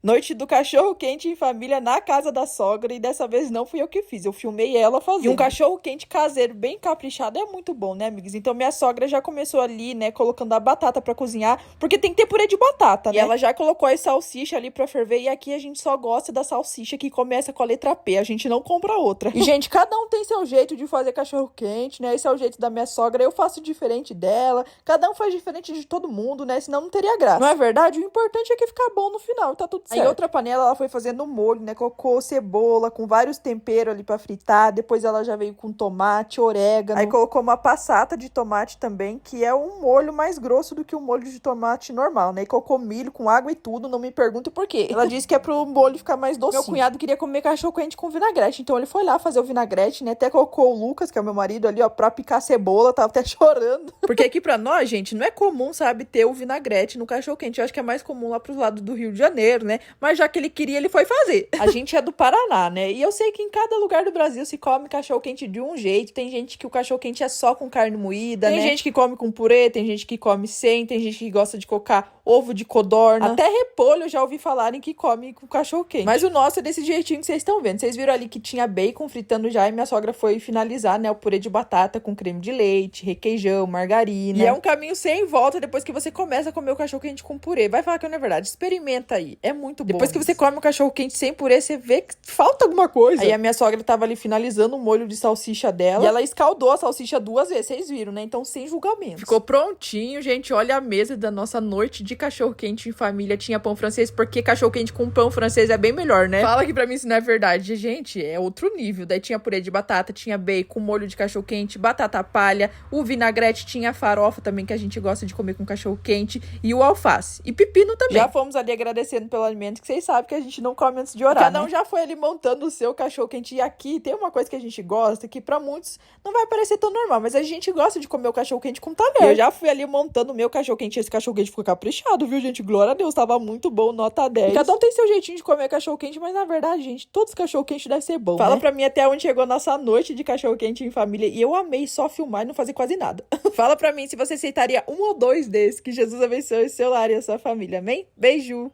Noite do cachorro quente em família na casa da sogra, e dessa vez não fui eu que fiz, eu filmei ela fazendo. E um cachorro quente caseiro bem caprichado é muito bom, né, amigas? Então minha sogra já começou ali, né, colocando a batata pra cozinhar, porque tem que ter purê de batata, né? E ela já colocou as salsichas ali pra ferver, e aqui a gente só gosta da salsicha que começa com a letra P, a gente não compra outra. E gente, cada um tem seu jeito de fazer cachorro quente, né? Esse é o jeito da minha sogra, eu faço diferente dela, cada um faz diferente de todo mundo, né? Senão não teria graça. Não é verdade? O importante é que ficar bom no final, tá tudo certo. Aí outra panela ela foi fazendo molho, né? Colocou cebola com vários temperos ali pra fritar. Depois ela já veio com tomate, orégano. Aí colocou uma passata de tomate também, que é um molho mais grosso do que o molho de tomate normal, né? E colocou milho com água e tudo, não me pergunte por quê. Ela disse que é pro molho ficar mais docinho. Meu cunhado queria comer cachorro quente com vinagrete, então ele foi lá fazer o vinagrete, né? Até colocou o Lucas, que é o meu marido ali, ó, pra picar cebola, tava até chorando. Porque aqui pra nós, gente, não é comum, sabe, ter o vinagrete no cachorro quente. Eu acho que é mais comum lá pros lados do Rio de Janeiro, né? Mas já que ele queria, ele foi fazer. A gente é do Paraná, né? E eu sei que em cada lugar do Brasil se come cachorro-quente de um jeito. Tem gente que o cachorro-quente é só com carne moída, né? Tem gente que come com purê, tem gente que come sem, tem gente que gosta de colocar ovo de codorna. Até repolho eu já ouvi falarem que come com cachorro-quente. Mas o nosso é desse jeitinho que vocês estão vendo. Vocês viram ali que tinha bacon fritando já, e minha sogra foi finalizar, né, o purê de batata com creme de leite, requeijão, margarina. E é um caminho sem volta depois que você começa a comer o cachorro-quente com purê. Vai falar que não é verdade. Experimenta aí. É muito bom. Depois que você come o cachorro-quente sem purê, você vê que falta alguma coisa. Aí a minha sogra tava ali finalizando o molho de salsicha dela. E ela escaldou a salsicha 2 vezes, vocês viram, né? Então, sem julgamento. Ficou prontinho, gente. Olha a mesa da nossa noite de cachorro-quente em família. Tinha pão francês, porque cachorro-quente com pão francês é bem melhor, né? Fala aqui pra mim se não é verdade. Gente, é outro nível. Daí tinha purê de batata, tinha bacon, molho de cachorro-quente, batata palha, o vinagrete, tinha farofa também, que a gente gosta de comer com cachorro-quente, e o alface. E pepino também. Já fomos ali agradecendo pelo alimento, que vocês sabem que a gente não come antes de orar, cada um, né? Já foi ali montando o seu cachorro-quente. E aqui tem uma coisa que a gente gosta, que pra muitos não vai parecer tão normal, mas a gente gosta de comer o cachorro-quente com talher. Eu já fui ali montando o meu cachorro-quente. Esse cachorro-quente ficou caprichado, viu, gente? Glória a Deus, tava muito bom, nota 10. E cada um tem seu jeitinho de comer cachorro-quente, mas na verdade, gente, todos os cachorro-quente devem ser bom, fala, né? Pra mim até onde chegou a nossa noite de cachorro-quente em família. E eu amei só filmar e não fazer quase nada. Fala pra mim se você aceitaria um ou dois desses. Que Jesus abençoe o seu lar e a sua família, amém? Beijo!